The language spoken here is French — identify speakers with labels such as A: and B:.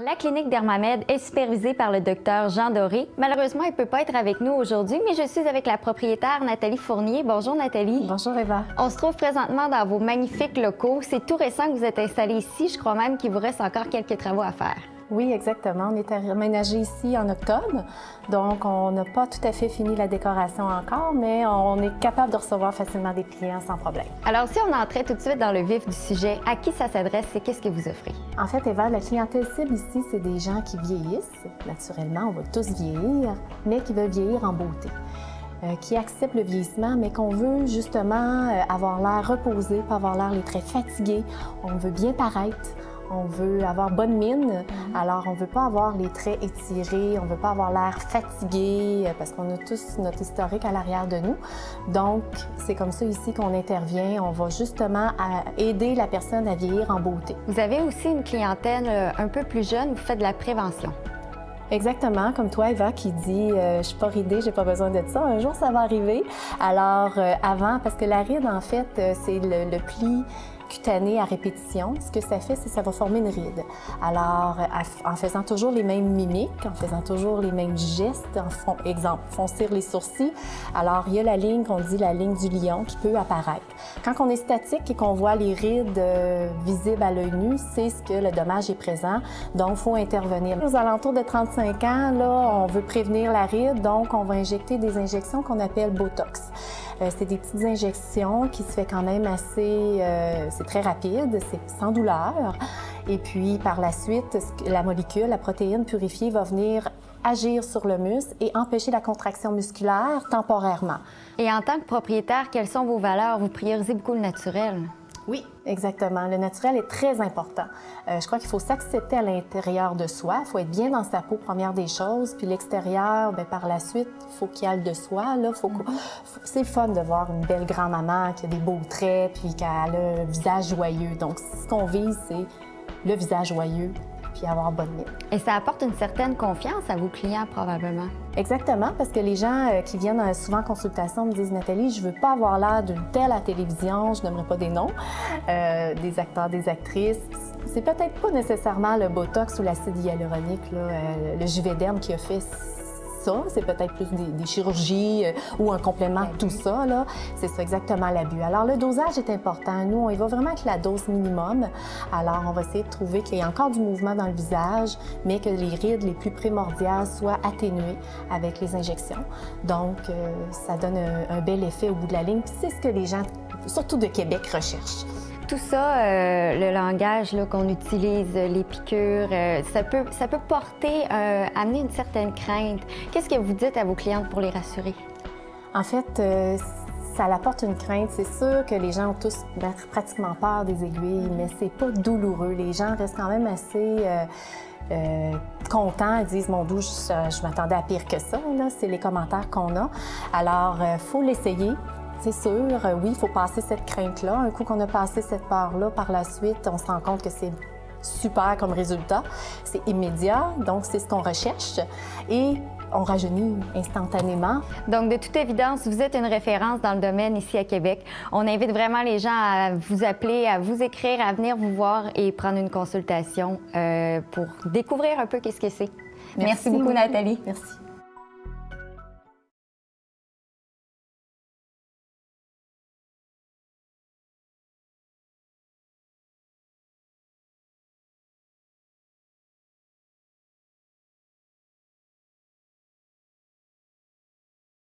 A: La clinique Dermamed est supervisée par le docteur Jean Doré. Malheureusement, il ne peut pas être avec nous aujourd'hui, mais je suis avec la propriétaire Nathalie Fournier. Bonjour Nathalie.
B: Bonjour Eva.
A: On se trouve présentement dans vos magnifiques locaux. C'est tout récent que vous êtes installés ici. Je crois même qu'il vous reste encore quelques travaux à faire.
B: Oui, exactement. On est aménagé ici en octobre, donc on n'a pas tout à fait fini la décoration encore, mais on est capable de recevoir facilement des clients sans problème.
A: Alors, si on entrait tout de suite dans le vif du sujet, à qui ça s'adresse et qu'est-ce que vous offrez?
B: En fait, Eva, la clientèle cible ici, c'est des gens qui vieillissent. Naturellement, on va tous vieillir, mais qui veulent vieillir en beauté. Qui acceptent le vieillissement, mais qu'on veut justement avoir l'air reposé, pas avoir l'air les traits fatigués. On veut bien paraître. On veut avoir bonne mine, alors on ne veut pas avoir les traits étirés, on ne veut pas avoir l'air fatigué, parce qu'on a tous notre historique à l'arrière de nous. Donc, c'est comme ça ici qu'on intervient. On va justement aider la personne à vieillir en beauté.
A: Vous avez aussi une clientèle un peu plus jeune, vous faites de la prévention.
B: Exactement, comme toi, Eva, qui dit je suis pas ridée, j'ai pas besoin de ça. Un jour, ça va arriver. Alors, avant, parce que la ride, en fait, c'est le pli cutané à répétition. Ce que ça fait, c'est que ça va former une ride. Alors, en faisant toujours les mêmes mimiques, en faisant toujours les mêmes gestes, exemple, foncir les sourcils, alors il y a la ligne qu'on dit la ligne du lion qui peut apparaître. Quand on est statique et qu'on voit les rides visibles à l'œil nu, c'est ce que le dommage est présent, donc il faut intervenir. Aux alentours de 35 ans, là, on veut prévenir la ride, donc on va injecter des injections qu'on appelle Botox. C'est des petites injections qui se fait quand même assez... c'est très rapide, c'est sans douleur. Et puis, par la suite, la molécule, la protéine purifiée va venir agir sur le muscle et empêcher la contraction musculaire temporairement.
A: Et en tant que propriétaire, quelles sont vos valeurs? Vous priorisez beaucoup le naturel.
B: Oui, exactement. Le naturel est très important. Je crois qu'il faut s'accepter à l'intérieur de soi. Il faut être bien dans sa peau, première des choses. Puis l'extérieur, bien, par la suite, il faut qu'il y ait de soi. Là, c'est le fun de voir une belle grand-maman qui a des beaux traits puis qui a le visage joyeux. Donc, ce qu'on vise, c'est le visage joyeux puis avoir bonne mine.
A: Et ça apporte une certaine confiance à vos clients, probablement.
B: Exactement, parce que les gens qui viennent souvent en consultation me disent « Nathalie, je veux pas avoir l'air d'une telle à la télévision, je n'aimerais pas des noms, des acteurs, des actrices. » C'est peut-être pas nécessairement le Botox ou l'acide hyaluronique, là, le Juvederm qui a fait ça. C'est peut-être plus des chirurgies ou un complément de tout ça, là. C'est ça, exactement l'abus. Alors, le dosage est important. Nous, on y va vraiment avec la dose minimum. Alors, on va essayer de trouver qu'il y ait encore du mouvement dans le visage, mais que les rides les plus primordiales soient atténuées avec les injections. Donc, ça donne un bel effet au bout de la ligne. Puis c'est ce que les gens, surtout de Québec, recherchent.
A: Tout ça, le langage qu'on utilise, les piqûres, ça peut porter, amener une certaine crainte. Qu'est-ce que vous dites à vos clientes pour les rassurer?
B: En fait, ça apporte une crainte. C'est sûr que les gens ont tous pratiquement peur des aiguilles, mais c'est pas douloureux. Les gens restent quand même assez contents. Ils disent « Mon Dieu, je m'attendais à pire que ça. » C'est les commentaires qu'on a. Alors, il faut l'essayer. C'est sûr, oui, il faut passer cette crainte-là. Un coup qu'on a passé cette peur-là, par la suite, on se rend compte que c'est super comme résultat. C'est immédiat, donc c'est ce qu'on recherche. Et on rajeunit instantanément.
A: Donc, de toute évidence, vous êtes une référence dans le domaine ici à Québec. On invite vraiment les gens à vous appeler, à vous écrire, à venir vous voir et prendre une consultation pour découvrir un peu qu'est-ce que c'est. Merci beaucoup, Nathalie.
B: Merci.